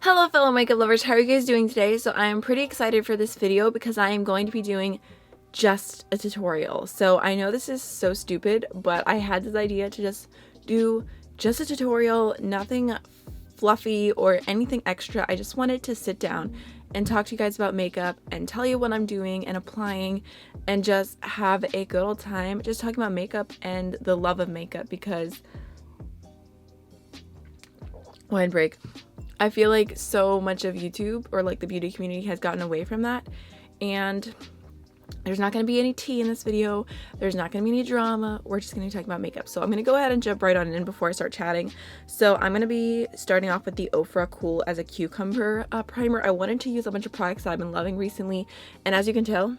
Hello fellow makeup lovers, how are you guys doing today? So I am pretty excited for this video because I am going to be doing just a tutorial. So I know this is so stupid, but I had this idea to just do just a tutorial, nothing fluffy or anything extra. I just wanted to sit down and talk to you guys about makeup and tell you what I'm doing and applying and just have a good old time just talking about makeup and the love of makeup because wine break. I feel like so much of YouTube or like the beauty community has gotten away from that, and there's not going to be any tea in this video. There's not going to be any drama. We're just going to be talking about makeup. So I'm going to go ahead and jump right on in before I start chatting. So I'm going to be starting off with the Ofra Cool as a Cucumber primer. I wanted to use a bunch of products that I've been loving recently, and as you can tell,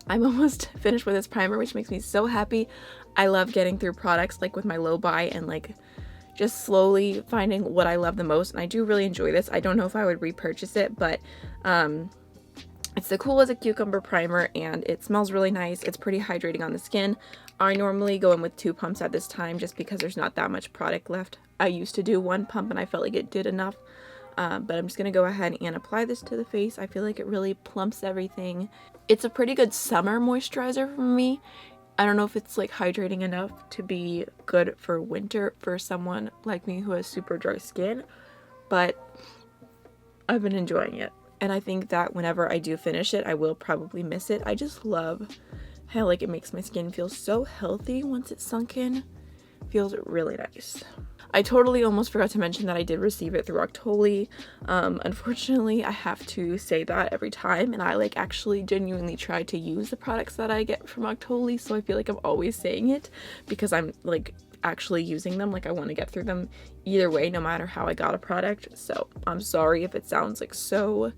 I'm almost finished with this primer, which makes me so happy. I love getting through products like with my low buy and like just slowly finding what I love the most, and I do really enjoy this. I don't know if I would repurchase it, but it's the Cool as a Cucumber primer and it smells really nice. It's pretty hydrating on the skin. I normally go in with 2 pumps at this time just because there's not that much product left. I used to do 1 pump and I felt like it did enough, but I'm just gonna go ahead and apply this to the face. I feel like it really plumps everything. It's a pretty good summer moisturizer for me. I don't know if it's like hydrating enough to be good for winter for someone like me who has super dry skin, but I've been enjoying it. And I think that whenever I do finish it, I will probably miss it. I just love how like it makes my skin feel so healthy once it's sunk in. Feels really nice. I totally almost forgot to mention that I did receive it through Octoly. Unfortunately, I have to say that every time, and I like actually genuinely try to use the products that I get from Octoly, so I feel like I'm always saying it because I'm like actually using them. Like I want to get through them either way, no matter how I got a product. So I'm sorry if it sounds like so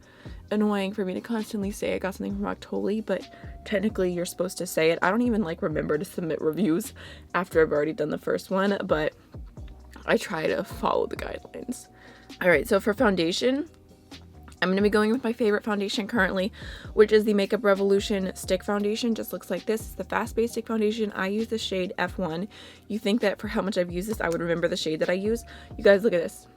annoying for me to constantly say I got something from Octoly, but technically you're supposed to say it. I don't even like remember to submit reviews after I've already done the first one, but I try to follow the guidelines. Alright, so for foundation, I'm going to be going with my favorite foundation currently, which is the Makeup Revolution Stick Foundation. Just looks like this. It's the Fast Base Stick Foundation. I use the shade F1. You think that for how much I've used this, I would remember the shade that I use. You guys, look at this.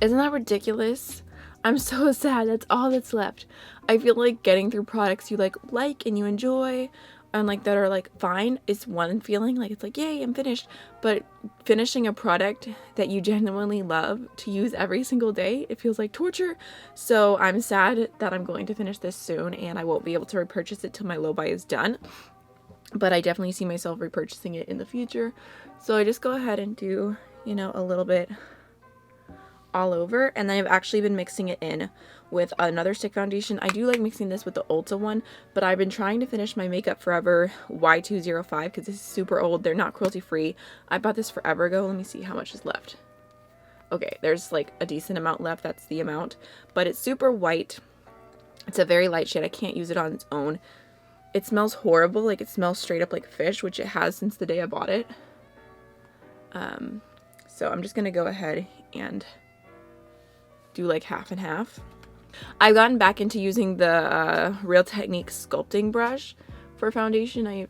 Isn't that ridiculous? I'm so sad. That's all that's left. I feel like getting through products you like and you enjoy, and like that are like fine, it's one feeling, like it's like yay, I'm finished, but finishing a product that you genuinely love to use every single day, it feels like torture. So I'm sad that I'm going to finish this soon and I won't be able to repurchase it till my low buy is done, but I definitely see myself repurchasing it in the future. So I just go ahead and do, you know, a little bit all over, and then I've actually been mixing it in with another stick foundation. I do like mixing this with the Ulta one, but I've been trying to finish my Makeup Forever Y205 because this is super old. They're not cruelty free. I bought this forever ago. Let me see how much is left. Okay, there's like a decent amount left. That's the amount, but it's super white. It's a very light shade. I can't use it on its own. It smells horrible. Like it smells straight up like fish, which it has since the day I bought it. So I'm just gonna go ahead and do like half and half. I've gotten back into using the Real Technique sculpting brush for foundation. I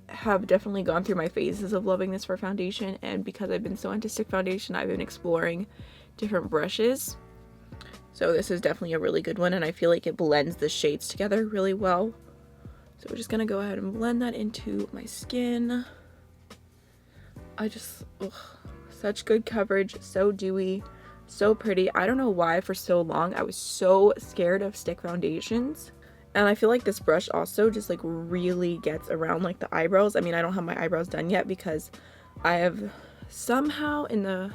have definitely gone through my phases of loving this for foundation, and because I've been so into stick foundation, I've been exploring different brushes. So this is definitely a really good one, and I feel like it blends the shades together really well. So we're just gonna go ahead and blend that into my skin. I just, such good coverage, so dewy. So pretty. I don't know why for so long I was so scared of stick foundations, and I feel like this brush also just like really gets around like the eyebrows. I mean, I don't have my eyebrows done yet because I have somehow in the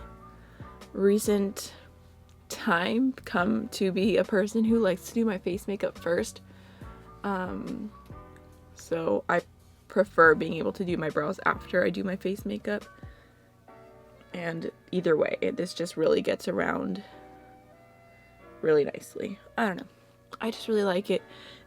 recent time come to be a person who likes to do my face makeup first, so I prefer being able to do my brows after I do my face makeup. And either way, this just really gets around really nicely. I don't know. I just really like it.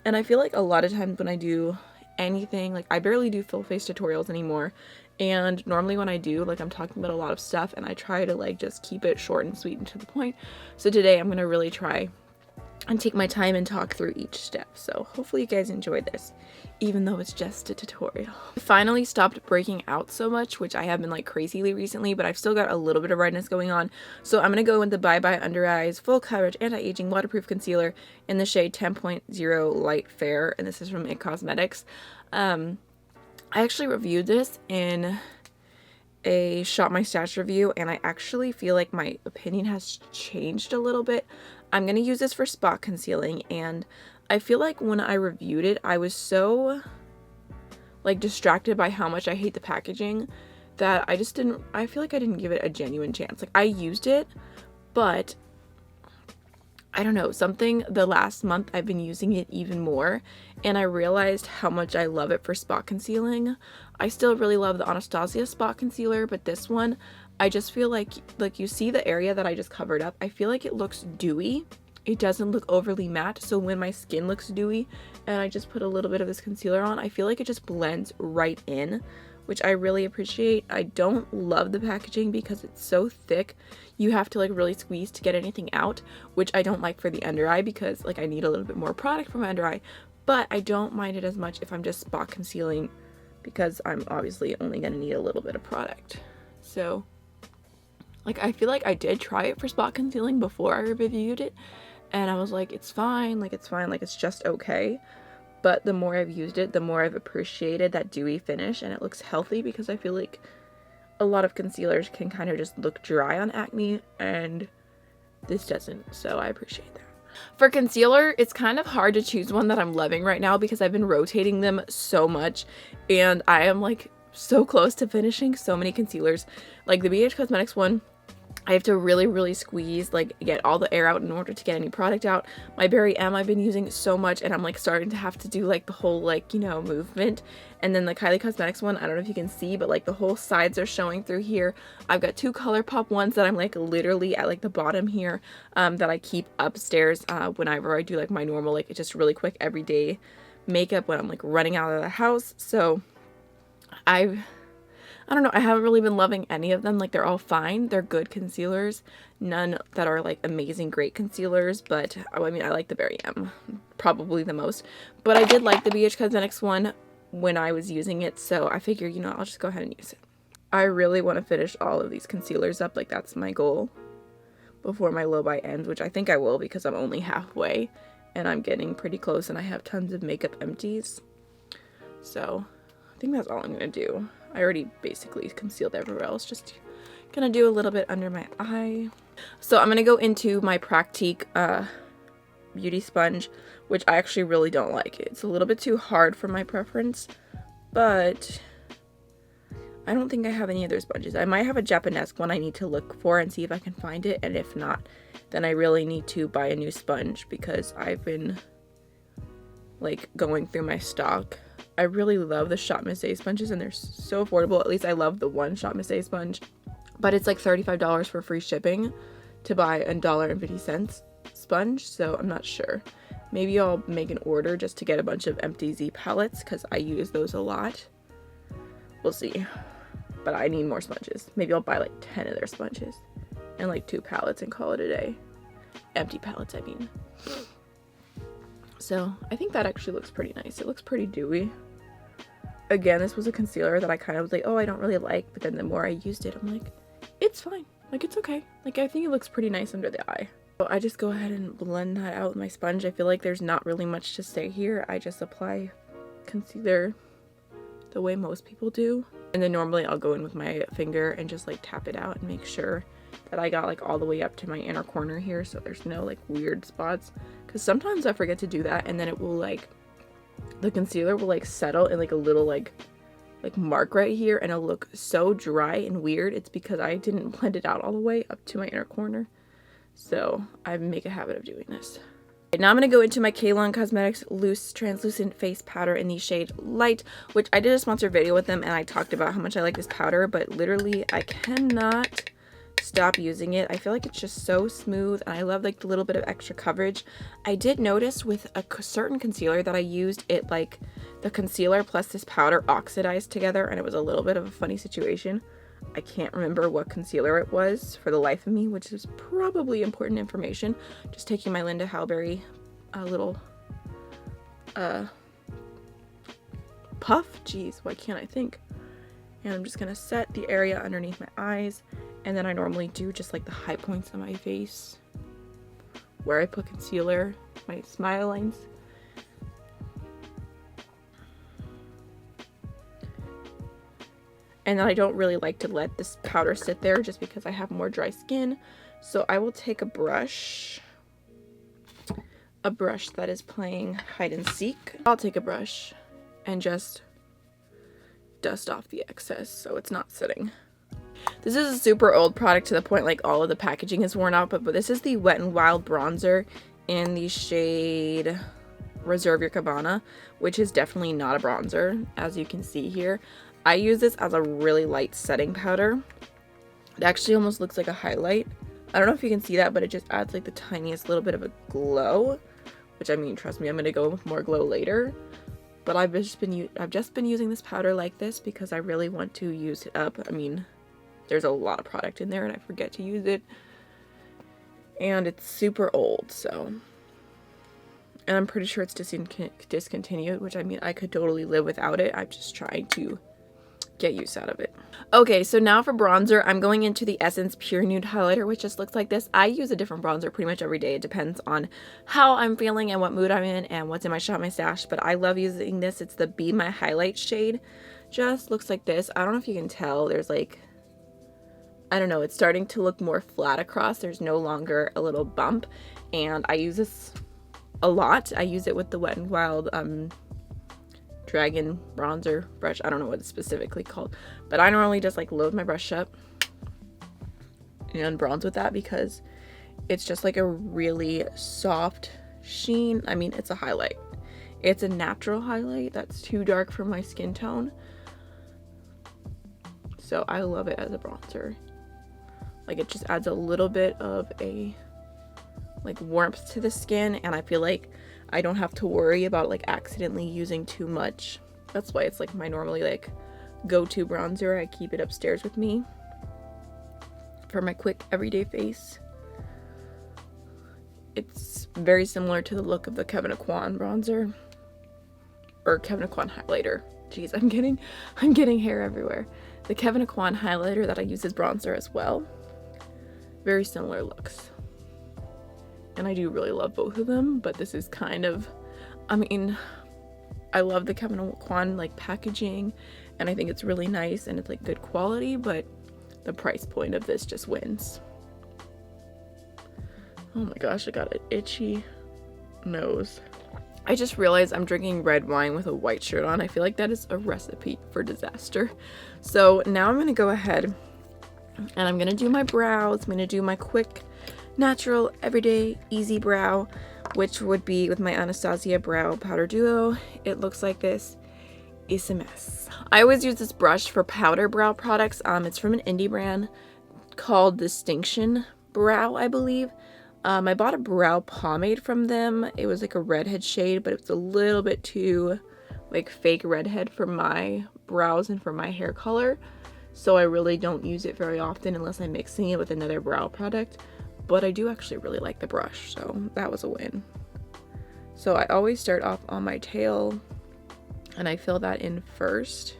And I feel like a lot of times when I do anything, like I barely do full face tutorials anymore. And normally when I do, like I'm talking about a lot of stuff and I try to like just keep it short and sweet and to the point. So today I'm going to really try and take my time and talk through each step. So hopefully you guys enjoyed this, even though it's just a tutorial. I finally stopped breaking out so much, which I have been like crazily recently, but I've still got a little bit of redness going on. So I'm gonna go with the Bye Bye Under Eyes Full Coverage Anti-Aging Waterproof Concealer in the shade 10.0 Light Fair, and this is from IT Cosmetics. I actually reviewed this in a Shop My Stash review, and I actually feel like my opinion has changed a little bit. I'm going to use this for spot concealing, and I feel like when I reviewed it, I was so like distracted by how much I hate the packaging that I feel like I didn't give it a genuine chance. Like, I used it, but I don't know, the last month I've been using it even more, and I realized how much I love it for spot concealing. I still really love the Anastasia spot concealer, but this one, I just feel like you see the area that I just covered up, I feel like it looks dewy. It doesn't look overly matte, so when my skin looks dewy and I just put a little bit of this concealer on, I feel like it just blends right in, which I really appreciate. I don't love the packaging because it's so thick. You have to like really squeeze to get anything out, which I don't like for the under eye because like I need a little bit more product for my under eye, but I don't mind it as much if I'm just spot concealing because I'm obviously only going to need a little bit of product. So like, I feel like I did try it for spot concealing before I reviewed it, and I was like, it's fine, like it's just okay. But the more I've used it, the more I've appreciated that dewy finish, and it looks healthy because I feel like a lot of concealers can kind of just look dry on acne, and this doesn't, so I appreciate that. For concealer, it's kind of hard to choose one that I'm loving right now because I've been rotating them so much, and I am like so close to finishing so many concealers. Like the BH Cosmetics one, I have to really squeeze, like get all the air out in order to get any product out. My Berry M I've been using so much, and I'm like starting to have to do like the whole like, you know, movement. And then the Kylie Cosmetics one, I don't know if you can see, but like the whole sides are showing through here. I've got two ColourPop ones that I'm like literally at like the bottom here, that I keep upstairs whenever I do like my normal, like just really quick everyday makeup when I'm like running out of the house. So I don't know, I haven't really been loving any of them. Like, they're all fine. They're good concealers. None that are like amazing great concealers, but I mean, I like the Berry M probably the most. But I did like the BH Cosmetics one when I was using it, so I figured, you know, I'll just go ahead and use it. I really want to finish all of these concealers up. Like, that's my goal before my low buy ends, which I think I will because I'm only halfway and I'm getting pretty close and I have tons of makeup empties. So I think that's all I'm going to do. I already basically concealed everywhere else, just gonna do a little bit under my eye. So I'm gonna go into my Practique beauty sponge, which I actually really don't like. It's a little bit too hard for my preference, but I don't think I have any other sponges. I might have a Japanese one I need to look for and see if I can find it, and if not, then I really need to buy a new sponge because I've been like going through my stock. I really love the Shop Miss A sponges, and they're so affordable. At least I love the one Shop Miss A sponge, but it's like $35 for free shipping to buy a $1.50 sponge, so I'm not sure. Maybe I'll make an order just to get a bunch of empty Z palettes because I use those a lot. We'll see, but I need more sponges. Maybe I'll buy like 10 of their sponges and like 2 palettes and call it a day. Empty palettes, I mean. So I think that actually looks pretty nice. It looks pretty dewy. Again, this was a concealer that I kind of was like, oh, I don't really like, but then the more I used it, I'm like, it's fine. Like, it's okay. Like, I think it looks pretty nice under the eye. So I just go ahead and blend that out with my sponge. I feel like there's not really much to say here. I just apply concealer the way most people do. And then normally I'll go in with my finger and just like tap it out and make sure that I got like all the way up to my inner corner here, so there's no like weird spots, because sometimes I forget to do that and then it will like, the concealer will like settle in like a little like mark right here and it'll look so dry and weird. It's because I didn't blend it out all the way up to my inner corner. So I make a habit of doing this. Now I'm going to go into my Canon Cosmetics Loose Translucent Face Powder in the shade Light, which I did a sponsored video with them and I talked about how much I like this powder, but literally I cannot stop using it. I feel like it's just so smooth and I love like the little bit of extra coverage. I did notice with a certain concealer that I used, it like the concealer plus this powder oxidized together and it was a little bit of a funny situation. I can't remember what concealer it was for the life of me, which is probably important information. Just taking my Linda Howberry a little puff. Jeez, why can't I think? And I'm just gonna set the area underneath my eyes, and then I normally do just like the high points of my face where I put concealer, my smile lines. And then I don't really like to let this powder sit there just because I have more dry skin. So I will take a brush that is playing hide and seek. I'll take a brush and just dust off the excess so it's not sitting. This is a super old product to the point like all of the packaging is worn out, but this is the Wet n Wild bronzer in the shade Reserve Your Cabana, which is definitely not a bronzer, as you can see here. I use this as a really light setting powder. It actually almost looks like a highlight. I don't know if you can see that, but it just adds like the tiniest little bit of a glow, which, I mean, trust me, I'm gonna go with more glow later. But I've just been using this powder like this because I really want to use it up. I mean, there's a lot of product in there and I forget to use it. And it's super old, so. And I'm pretty sure it's discontinued, which, I mean, I could totally live without it. I'm just trying to get use out of it. Okay, so now for bronzer, I'm going into the Essence Pure Nude Highlighter, which just looks like this. I use a different bronzer pretty much every day. It depends on how I'm feeling and what mood I'm in and what's in my shop, my stash, but I love using this. It's the Be My Highlight shade. Just looks like this. I don't know if you can tell. There's like, I don't know, it's starting to look more flat across. There's no longer a little bump, and I use this a lot. I use it with the Wet n Wild Dragon bronzer brush. I don't know what it's specifically called, but I normally just like load my brush up and bronze with that because it's just like a really soft sheen. I mean, it's a highlight. It's a natural highlight that's too dark for my skin tone. So I love it as a bronzer. Like, it just adds a little bit of a like warmth to the skin, and I feel like I don't have to worry about like accidentally using too much. That's why it's like my normally like go-to bronzer. I keep it upstairs with me for my quick everyday face. It's very similar to the look of the Cabana bronzer or Cabana highlighter. Jeez, I'm getting hair everywhere. The Cabana highlighter that I use as bronzer as well. Very similar looks. And I do really love both of them, but this is kind of, I mean, I love the Cabana like packaging, and I think it's really nice and it's like good quality, but the price point of this just wins. Oh my gosh, I got an itchy nose. I just realized I'm drinking red wine with a white shirt on. I feel like that is a recipe for disaster. So now I'm gonna go ahead and I'm gonna do my brows. I'm gonna do my quick, natural, everyday, easy brow, which would be with my Anastasia Brow Powder Duo. It looks like this. It's a mess. I always use this brush for powder brow products. It's from an indie brand called Distinction Brow, I believe. I bought a brow pomade from them. It was like a redhead shade, but it was a little bit too like fake redhead for my brows and for my hair color. So I really don't use it very often unless I'm mixing it with another brow product. But I do actually really like the brush, so that was a win. So I always start off on my tail and I fill that in first.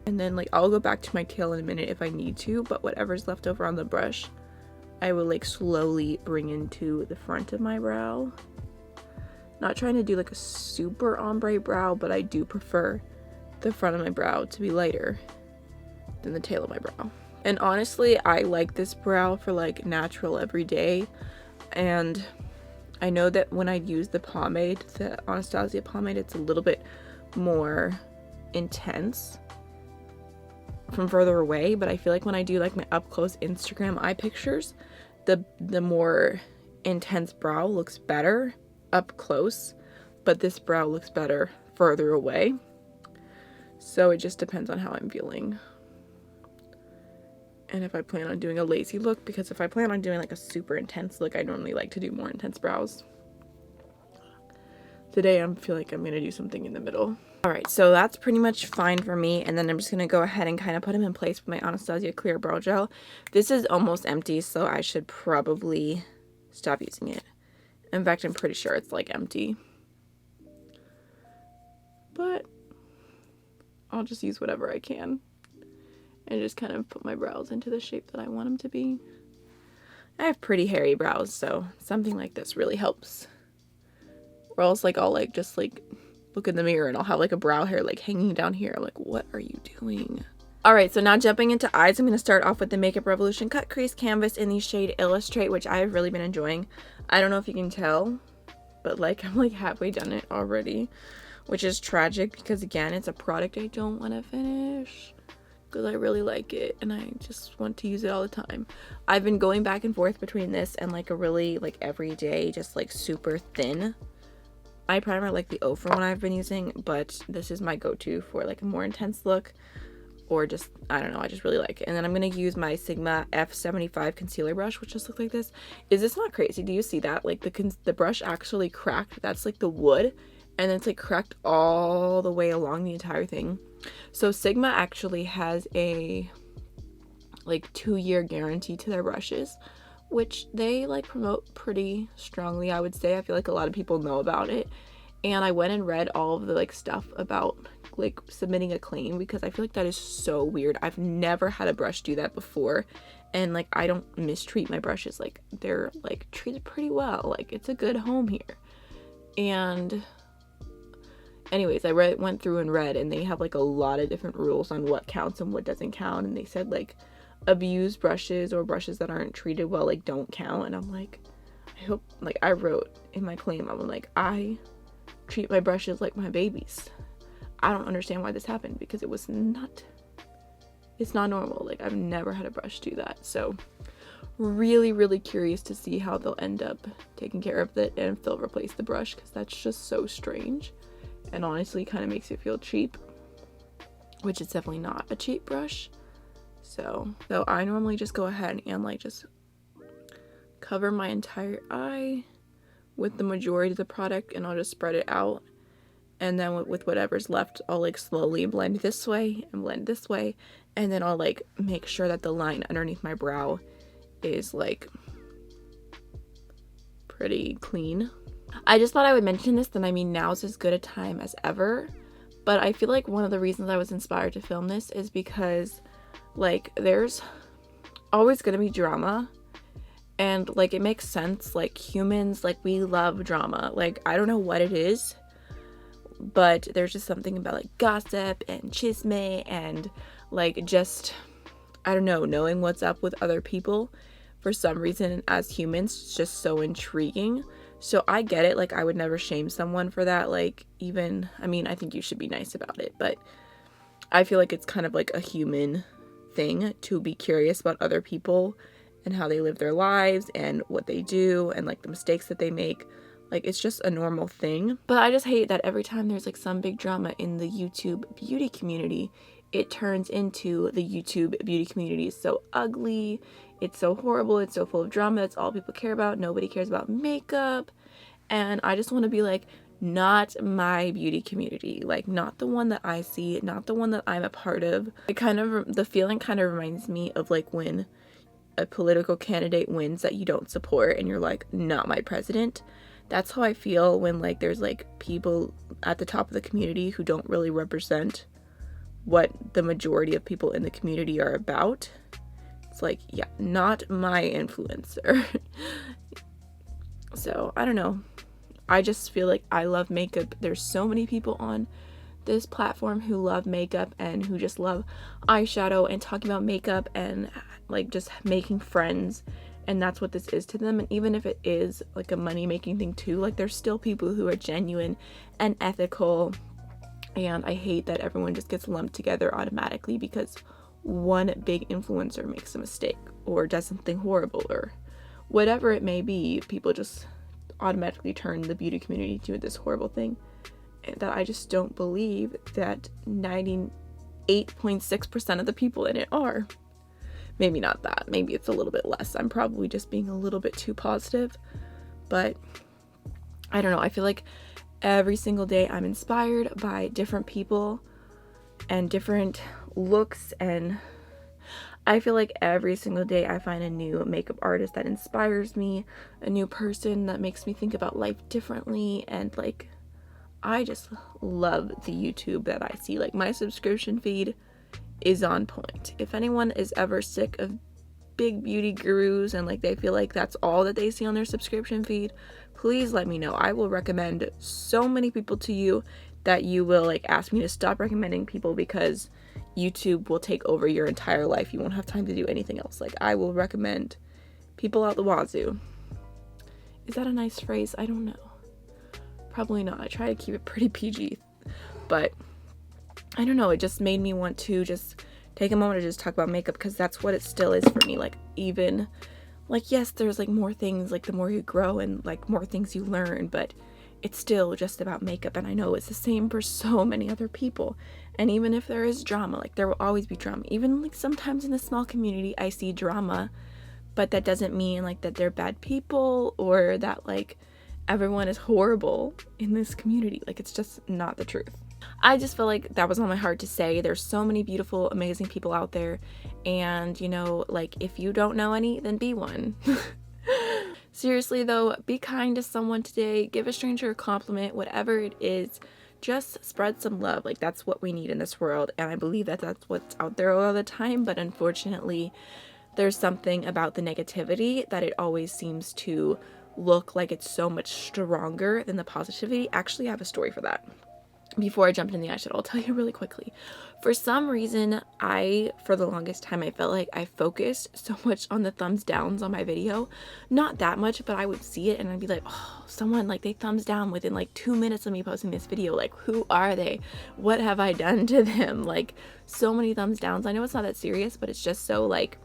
And then like I'll go back to my tail in a minute if I need to, but whatever's left over on the brush, I will like slowly bring into the front of my brow. Not trying to do like a super ombre brow, but I do prefer the front of my brow to be lighter than the tail of my brow. And honestly, I like this brow for like natural everyday. And I know that when I use the pomade, the Anastasia pomade, it's a little bit more intense from further away, but I feel like when I do like my up close Instagram eye pictures, the more intense brow looks better up close, but this brow looks better further away. So it just depends on how I'm feeling. And if I plan on doing a lazy look, because if I plan on doing like a super intense look, I normally like to do more intense brows. Today I feel like I'm gonna do something in the middle. Alright, so that's pretty much fine for me, and then I'm just gonna go ahead and kind of put them in place with my Anastasia Clear Brow Gel. This is almost empty, so I should probably stop using it. In fact, I'm pretty sure it's like empty. But I'll just use whatever I can and just kind of put my brows into the shape that I want them to be. I have pretty hairy brows, so something like this really helps. Or else like I'll like just like look in the mirror and I'll have like a brow hair like hanging down here. I'm like, what are you doing? Alright, so now jumping into eyes, I'm going to start off with the Makeup Revolution Cut Crease Canvas in the shade Illustrate, which I have really been enjoying. I don't know if you can tell, but like I'm like halfway done it already, which is tragic because again, it's a product I don't want to finish because I really like it and I just want to use it all the time. I've been going back and forth between this and like a really like everyday, just like super thin eye primer, like the Ofra one I've been using, but this is my go-to for like a more intense look. Or just, I don't know, I just really like it. And then I'm going to use my Sigma F75 concealer brush, which just looks like this. Is this not crazy? Do you see that? Like the brush actually cracked. That's like the wood. And then it's like cracked all the way along the entire thing. So Sigma actually has a like 2-year guarantee to their brushes, which they like promote pretty strongly, I would say. I feel like a lot of people know about it. And I went and read all of the like stuff about like submitting a claim because I feel like that is so weird. I've never had a brush do that before, and like I don't mistreat my brushes. Like they're like treated pretty well. Like it's a good home here. And anyways, I went through and read, and they have like a lot of different rules on what counts and what doesn't count. And they said like abused brushes or brushes that aren't treated well like don't count. And I'm like, I hope, like I wrote in my claim, I'm like, I treat my brushes like my babies. I don't understand why this happened because it's not normal. Like I've never had a brush do that. So really curious to see how they'll end up taking care of it and if they'll replace the brush, because that's just so strange and honestly kind of makes it feel cheap, which is definitely not a cheap brush. So I normally just go ahead and like just cover my entire eye with the majority of the product, and I'll just spread it out. And then with whatever's left, I'll like slowly blend this way and blend this way. And then I'll like make sure that the line underneath my brow is like pretty clean. I just thought I would mention this, that I mean, now's as good a time as ever. But I feel like one of the reasons I was inspired to film this is because like there's always gonna be drama. And like it makes sense, like humans, like we love drama. Like I don't know what it is, but there's just something about like gossip and chisme and like just, I don't know, knowing what's up with other people for some reason as humans. It's just so intriguing. So I get it, like I would never shame someone for that. Like even, I mean, I think you should be nice about it, but I feel like it's kind of like a human thing to be curious about other people and how they live their lives and what they do and like the mistakes that they make. Like it's just a normal thing. But I just hate that every time there's like some big drama in the YouTube beauty community, it turns into the YouTube beauty community is so ugly, it's so horrible, it's so full of drama, that's all people care about. Nobody cares about makeup. And I just want to be like, not my beauty community, like not the one that I see, not the one that I'm a part of. The feeling kind of reminds me of like when a political candidate wins that you don't support and you're like, not my president. That's how I feel when like there's like people at the top of the community who don't really represent what the majority of people in the community are about. It's like, yeah, not my influencer. So I don't know, I just feel like I love makeup. There's so many people on this platform who love makeup and who just love eyeshadow and talking about makeup and like just making friends, and that's what this is to them. And even if it is like a money making thing too, like there's still people who are genuine and ethical, and I hate that everyone just gets lumped together automatically because one big influencer makes a mistake or does something horrible or whatever it may be. People just automatically turn the beauty community to this horrible thing that I just don't believe that 98.6% of the people in it are. Maybe not that, maybe it's a little bit less. I'm probably just being a little bit too positive, but I don't know. I feel like every single day I'm inspired by different people and different looks, and I feel like every single day I find a new makeup artist that inspires me, a new person that makes me think about life differently, and like I just love the YouTube that I see. Like my subscription feed is on point. If anyone is ever sick of big beauty gurus and like they feel like that's all that they see on their subscription feed, please let me know. I will recommend so many people to you that you will like ask me to stop recommending people because YouTube will take over your entire life. You won't have time to do anything else. Like I will recommend people out the wazoo. Is that a nice phrase? I don't know. Probably not. I try to keep it pretty PG, but I don't know. It just made me want to just take a moment to just talk about makeup because that's what it still is for me. Like even like yes, there's like more things like the more you grow and like more things you learn, but it's still just about makeup. And I know it's the same for so many other people. And even if there is drama, like there will always be drama. Even like sometimes in a small community I see drama, but that doesn't mean like that they're bad people or that like everyone is horrible in this community. Like it's just not the truth. I just feel like that was on my heart to say. There's so many beautiful, amazing people out there, and you know, like if you don't know any, then be one. Seriously though, be kind to someone today. Give a stranger a compliment, whatever it is. Just spread some love. Like that's what we need in this world, and I believe that that's what's out there all the time, but unfortunately there's something about the negativity that it always seems to look like it's so much stronger than the positivity. Actually, I have a story for that. Before I jump into the eyeshadow, I'll tell you really quickly. For some reason, for the longest time, I felt like I focused so much on the thumbs downs on my video. Not that much, but I would see it and I'd be like, oh, someone like they thumbs down within like 2 minutes of me posting this video. Like, who are they? What have I done to them? Like, so many thumbs downs. I know it's not that serious, but it's just so like,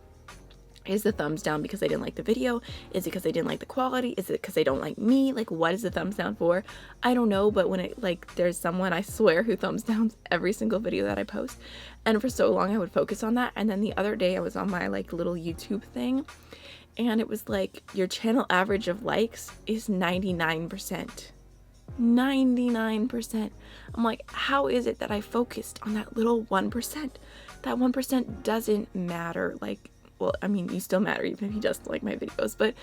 is the thumbs down because they didn't like the video? Is it because they didn't like the quality? Is it because they don't like me? Like, what is the thumbs down for? I don't know, but when it like there's someone, I swear, who thumbs downs every single video that I post, and for so long I would focus on that. And then the other day I was on my like little YouTube thing and it was like your channel average of likes is 99%. 99%. I'm like, how is it that I focused on that little 1%? That 1% doesn't matter. Like, well, I mean, you still matter even if you just like my videos, but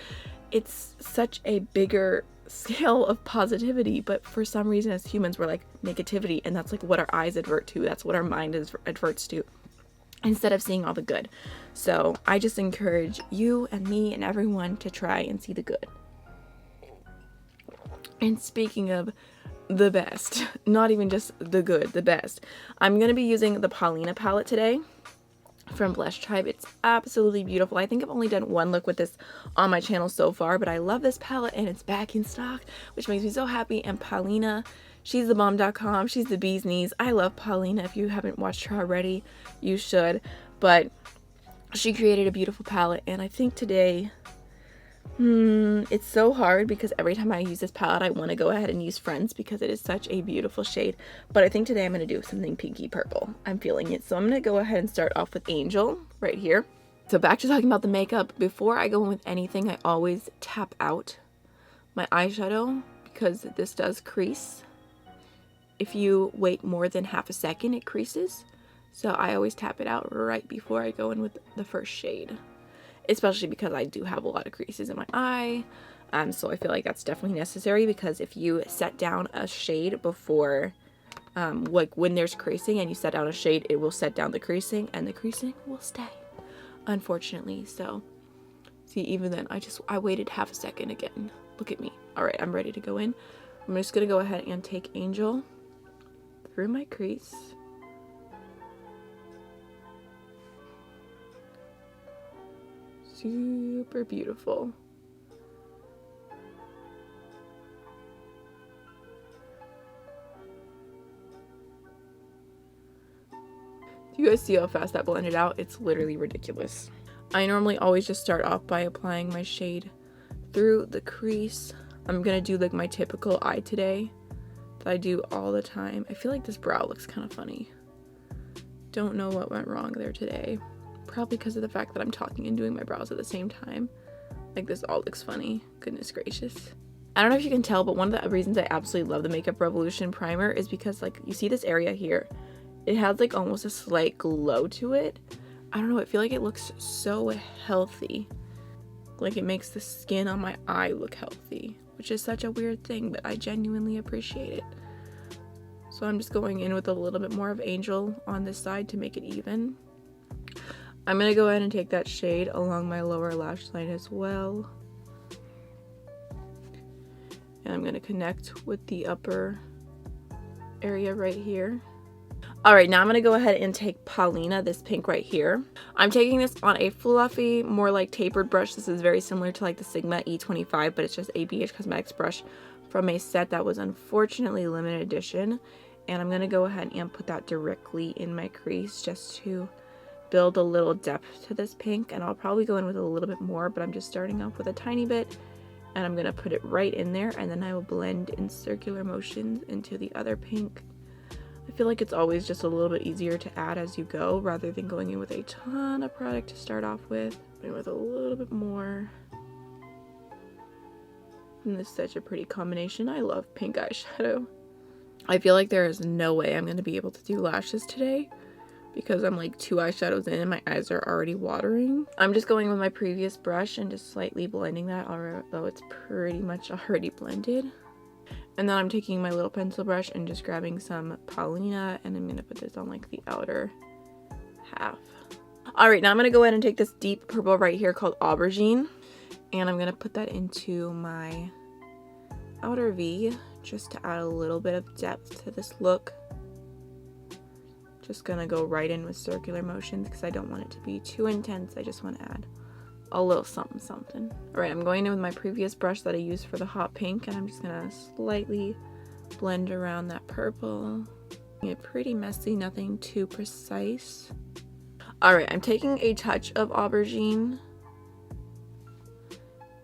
it's such a bigger scale of positivity. But for some reason as humans we're like negativity, and that's like what our eyes advert to, that's what our mind adverts to, instead of seeing all the good. So I just encourage you and me and everyone to try and see the good. And speaking of the best, not even just the good, the best, I'm gonna be using the Paulina palette today from Blush Tribe. It's absolutely beautiful. I think I've only done one look with this on my channel so far, but I love this palette and it's back in stock, which makes me so happy. And Paulina, she's the bomb.com. She's the bee's knees. I love Paulina. If you haven't watched her already, you should. But she created a beautiful palette, and I think today it's so hard because every time I use this palette I want to go ahead and use Friends because it is such a beautiful shade, but I think today I'm going to do something pinky purple. I'm feeling it, so I'm going to go ahead and start off with Angel right here. So back to talking about the makeup. Before I go in with anything, I always tap out my eyeshadow because this does crease. If you wait more than half a second, it creases, so I always tap it out right before I go in with the first shade. Especially because I do have a lot of creases in my eye, so I feel like that's definitely necessary, because if you set down a shade before, like when there's creasing and you set down a shade, it will set down the creasing and the creasing will stay, unfortunately. So see, even then I waited half a second again. Look at me. All right, I'm ready to go in. I'm just gonna go ahead and take Angel through my crease. Super beautiful. Do you guys see how fast that blended out? It's literally ridiculous. I normally always just start off by applying my shade through the crease. I'm gonna do like my typical eye today that I do all the time. I feel like this brow looks kind of funny. Don't know what went wrong there today. Probably because of the fact that I'm talking and doing my brows at the same time. Like, this all looks funny. Goodness gracious. I don't know if you can tell, but one of the reasons I absolutely love the Makeup Revolution primer is because, like, you see this area here? It has like almost a slight glow to it. I don't know, I feel like it looks so healthy. Like it makes the skin on my eye look healthy, which is such a weird thing, but I genuinely appreciate it. So I'm just going in with a little bit more of Angel on this side to make it even. I'm going to go ahead and take that shade along my lower lash line as well. And I'm going to connect with the upper area right here. Alright, now I'm going to go ahead and take Paulina, this pink right here. I'm taking this on a fluffy, more like tapered brush. This is very similar to like the Sigma E25, but it's just a BH Cosmetics brush from a set that was unfortunately limited edition. And I'm going to go ahead and put that directly in my crease just to build a little depth to this pink. And I'll probably go in with a little bit more, but I'm just starting off with a tiny bit. And I'm going to put it right in there, and then I will blend in circular motions into the other pink. I feel like it's always just a little bit easier to add as you go rather than going in with a ton of product to start off with. And with a little bit more. And this is such a pretty combination. I love pink eyeshadow. I feel like there is no way I'm going to be able to do lashes today because I'm like 2 eyeshadows in and my eyes are already watering. I'm just going with my previous brush and just slightly blending that, although it's pretty much already blended. And then I'm taking my little pencil brush and just grabbing some Paulina, and I'm going to put this on like the outer half. Alright, now I'm going to go ahead and take this deep purple right here called Aubergine, and I'm going to put that into my outer V just to add a little bit of depth to this look. Just going to go right in with circular motions because I don't want it to be too intense. I just want to add a little something something. Alright, I'm going in with my previous brush that I used for the hot pink, and I'm just gonna slightly blend around that purple. It's pretty messy, nothing too precise. Alright, I'm taking a touch of Aubergine,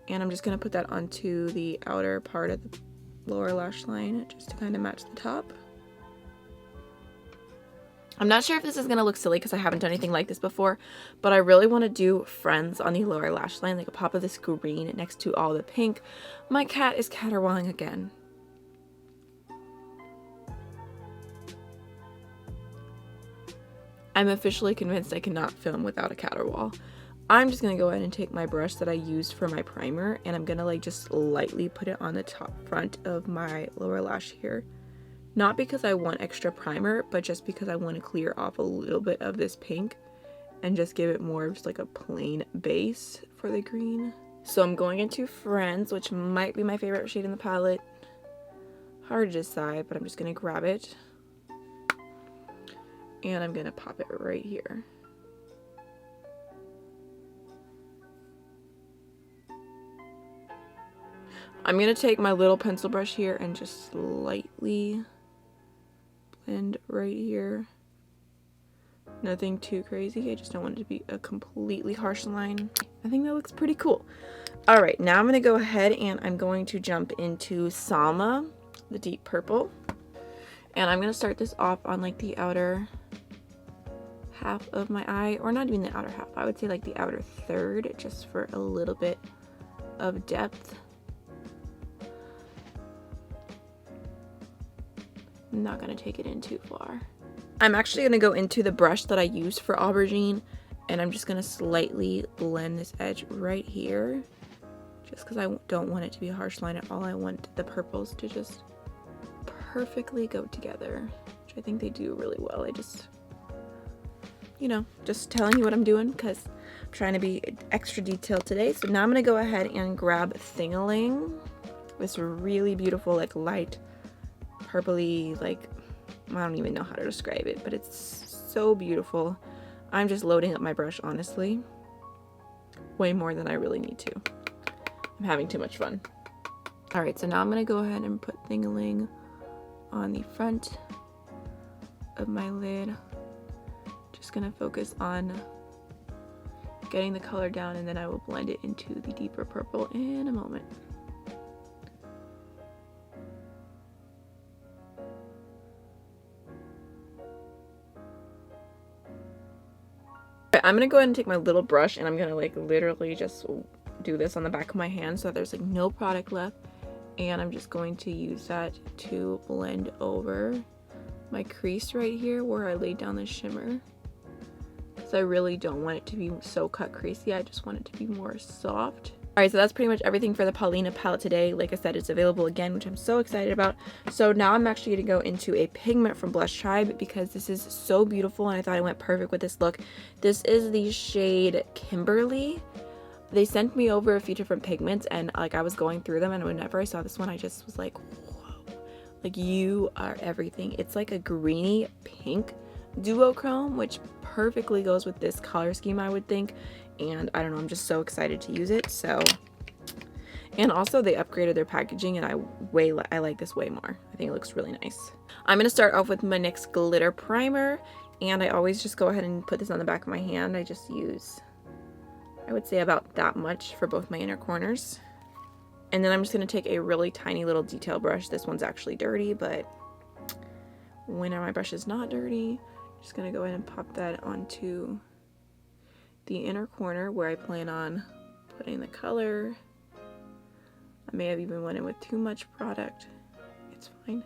and I'm just gonna put that onto the outer part of the lower lash line just to kind of match the top. I'm not sure if this is going to look silly because I haven't done anything like this before, but I really want to do Friends on the lower lash line, like a pop of this green next to all the pink. My cat is caterwauling again. I'm officially convinced I cannot film without a caterwaul. I'm just going to go ahead and take my brush that I used for my primer, and I'm going to like just lightly put it on the top front of my lower lash here. Not because I want extra primer, but just because I want to clear off a little bit of this pink and just give it more of just like a plain base for the green. So I'm going into Friends, which might be my favorite shade in the palette. Hard to decide, but I'm just going to grab it. And I'm going to pop it right here. I'm going to take my little pencil brush here and just slightly blend right here. Nothing too crazy. I just don't want it to be a completely harsh line. I think that looks pretty cool. Alright, now I'm going to go ahead and I'm going to jump into Salma, the deep purple. And I'm going to start this off on like the outer half of my eye, or not even the outer half. I would say like the outer third, just for a little bit of depth. I'm not going to take it in too far. I'm actually going to go into the brush that I used for Aubergine, and I'm just going to slightly blend this edge right here, just because I don't want it to be a harsh line at all. I want the purples to just perfectly go together, which I think they do really well. I just, you know, just telling you what I'm doing because I'm trying to be extra detailed today. So now I'm going to go ahead and grab Thingling, this really beautiful like light purpley, like, I don't even know how to describe it, but it's so beautiful. I'm just loading up my brush, honestly. Way more than I really need to. I'm having too much fun. Alright, so now I'm going to go ahead and put Thingling on the front of my lid. Just going to focus on getting the color down, and then I will blend it into the deeper purple in a moment. I'm gonna go ahead and take my little brush, and I'm gonna like literally just do this on the back of my hand so that there's like no product left, and I'm just going to use that to blend over my crease right here where I laid down the shimmer, because I really don't want it to be so cut creasy. I just want it to be more soft. Alright, so that's pretty much everything for the Paulina palette today. Like I said, it's available again, which I'm so excited about. So now I'm actually going to go into a pigment from Blush Tribe because this is so beautiful and I thought it went perfect with this look. This is the shade Kimberly. They sent me over a few different pigments and like I was going through them, and whenever I saw this one I just was like, whoa, like you are everything. It's like a greeny pink duochrome, which perfectly goes with this color scheme, I would think. And I don't know, I'm just so excited to use it. So, and also they upgraded their packaging and I like this way more. I think it looks really nice. I'm gonna start off with my NYX glitter primer, and I always just go ahead and put this on the back of my hand. I just use, I would say, about that much for both my inner corners. And then I'm just gonna take a really tiny little detail brush. This one's actually dirty, but when my brush is not dirty, I'm just gonna go ahead and pop that onto the inner corner where I plan on putting the color. I may have even went in with too much product. It's fine.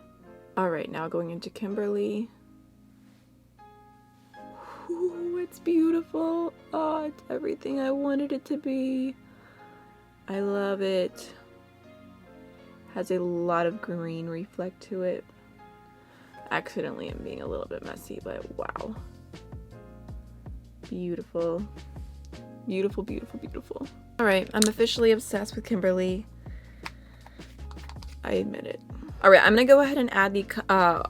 Alright, now going into Kimberly. Ooh, it's beautiful. Oh, it's everything I wanted it to be. I love it. Has a lot of green reflect to it. Accidentally I'm being a little bit messy, but wow. Beautiful. Beautiful, beautiful, beautiful. Alright, I'm officially obsessed with Kimberly. I admit it. Alright, I'm going to go ahead and add the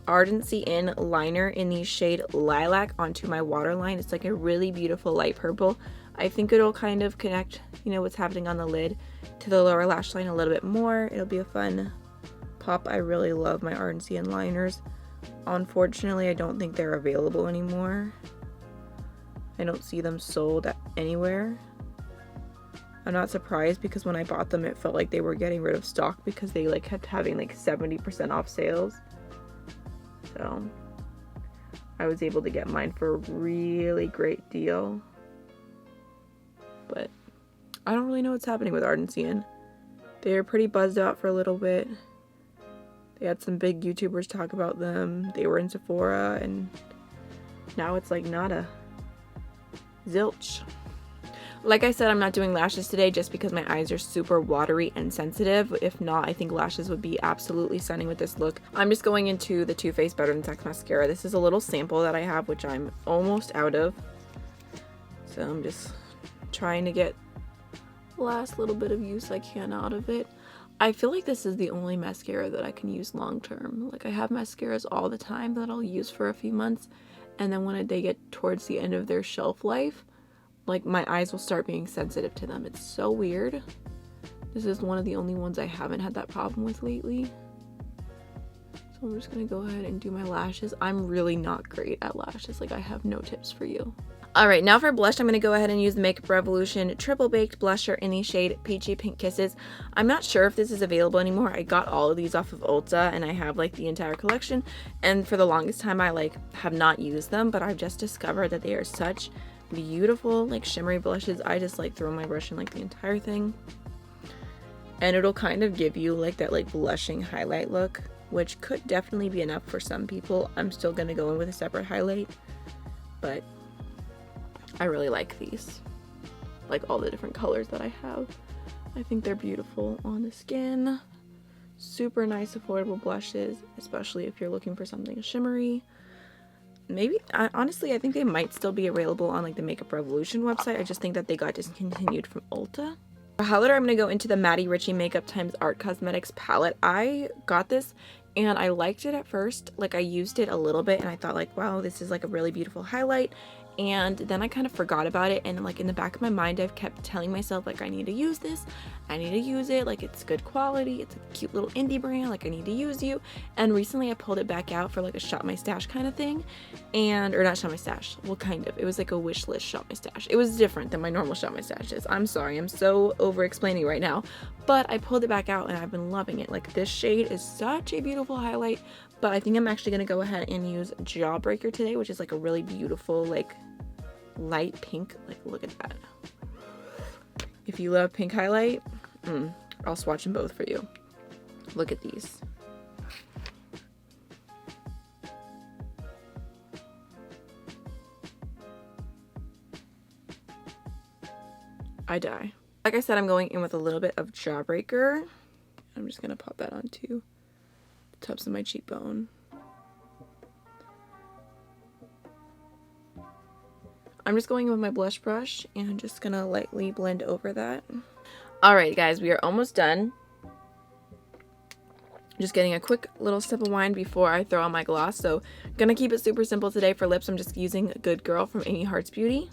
Ardency Inn Liner in the shade Lilac onto my waterline. It's like a really beautiful light purple. I think it'll kind of connect, you know, what's happening on the lid to the lower lash line a little bit more. It'll be a fun pop. I really love my Ardency Inn liners. Unfortunately, I don't think they're available anymore. I don't see them sold anywhere. I'm not surprised because when I bought them it felt like they were getting rid of stock because they like kept having like 70% off sales. So I was able to get mine for a really great deal. But I don't really know what's happening with Ardency Inn. They were pretty buzzed out for a little bit. They had some big YouTubers talk about them. They were in Sephora and now it's like nada. Zilch. Like I said, I'm not doing lashes today just because my eyes are super watery and sensitive. If not, I think lashes would be absolutely stunning with this look. I'm just going into the Too Faced Better Than Sex mascara. This is a little sample that I have, which I'm almost out of. So I'm just trying to get the last little bit of use I can out of it. I feel like this is the only mascara that I can use long term. Like I have mascaras all the time that I'll use for a few months, and then when they get towards the end of their shelf life, like my eyes will start being sensitive to them. It's so weird. This is one of the only ones I haven't had that problem with lately. So I'm just gonna go ahead and do my lashes. I'm really not great at lashes. Like I have no tips for you. Alright, now for blush, I'm going to go ahead and use the Makeup Revolution Triple Baked Blusher in the shade Peachy Pink Kisses. I'm not sure if this is available anymore. I got all of these off of Ulta and I have like the entire collection, and for the longest time I like have not used them, but I've just discovered that they are such beautiful like shimmery blushes. I just like throw my brush in like the entire thing, and it'll kind of give you like that like blushing highlight look, which could definitely be enough for some people. I'm still going to go in with a separate highlight, but I really like these, like all the different colors that I have. I think they're beautiful on the skin. Super nice affordable blushes, especially if you're looking for something shimmery. Maybe, honestly, I think they might still be available on like the Makeup Revolution website. I just think that they got discontinued from Ulta. For highlighter, I'm going to go into the Maddie Ritchie Makeup Times Art Cosmetics palette. I got this and I liked it at first. Like I used it a little bit and I thought like, wow, this is like a really beautiful highlight. And then I kind of forgot about it, and like in the back of my mind I've kept telling myself like I need to use this, I need to use it, like it's good quality, it's a cute little indie brand, like I need to use you. And recently I pulled it back out for like a shop my stash kind of thing, and or not shop my stash, well kind of, it was like a wish list shop my stash. It was different than my normal shop my stashes. I'm sorry, I'm so over explaining right now, but I pulled it back out and I've been loving it. Like this shade is such a beautiful highlight. But I think I'm actually going to go ahead and use Jawbreaker today, which is like a really beautiful, like light pink. Like, look at that. If you love pink highlight, I'll swatch them both for you. Look at these. I die. Like I said, I'm going in with a little bit of Jawbreaker. I'm just going to pop that onto the tops of my cheekbone. I'm just going in with my blush brush and just going to lightly blend over that. Alright guys, we are almost done. Just getting a quick little sip of wine before I throw on my gloss. So I'm going to keep it super simple today. For lips, I'm just using Good Girl from Amy Hearts Beauty.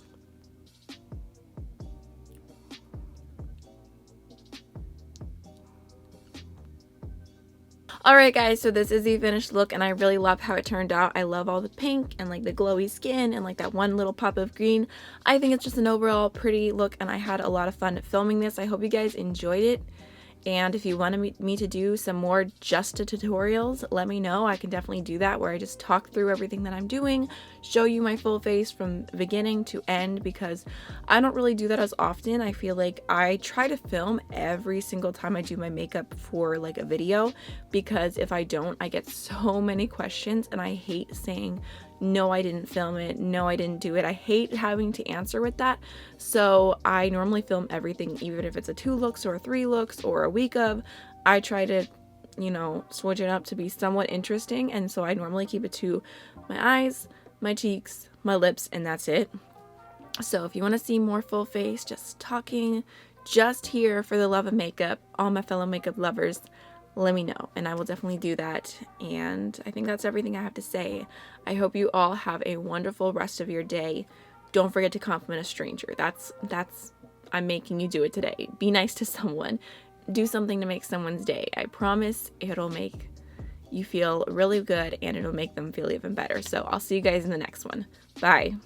Alright guys, so this is the finished look and I really love how it turned out. I love all the pink and like the glowy skin and like that one little pop of green. I think it's just an overall pretty look and I had a lot of fun filming this. I hope you guys enjoyed it. And if you wanted me to do some more tutorials, let me know. I can definitely do that, where I just talk through everything that I'm doing, show you my full face from beginning to end, because I don't really do that as often. I feel like I try to film every single time I do my makeup for like a video, because if I don't, I get so many questions and I hate saying, no, I didn't film it, no, I didn't do it. I hate having to answer with that. So I normally film everything, even if it's a 2 looks or 3 looks or a week of. I try to, you know, switch it up to be somewhat interesting, and so I normally keep it to my eyes, my cheeks, my lips, and that's it. So if you want to see more full face, just talking, just here for the love of makeup, all my fellow makeup lovers, let me know and I will definitely do that. And I think that's everything I have to say. I hope you all have a wonderful rest of your day. Don't forget to compliment a stranger. That's I'm making you do it today. Be nice to someone. Do something to make someone's day. I promise it'll make you feel really good and it'll make them feel even better. So I'll see you guys in the next one. Bye.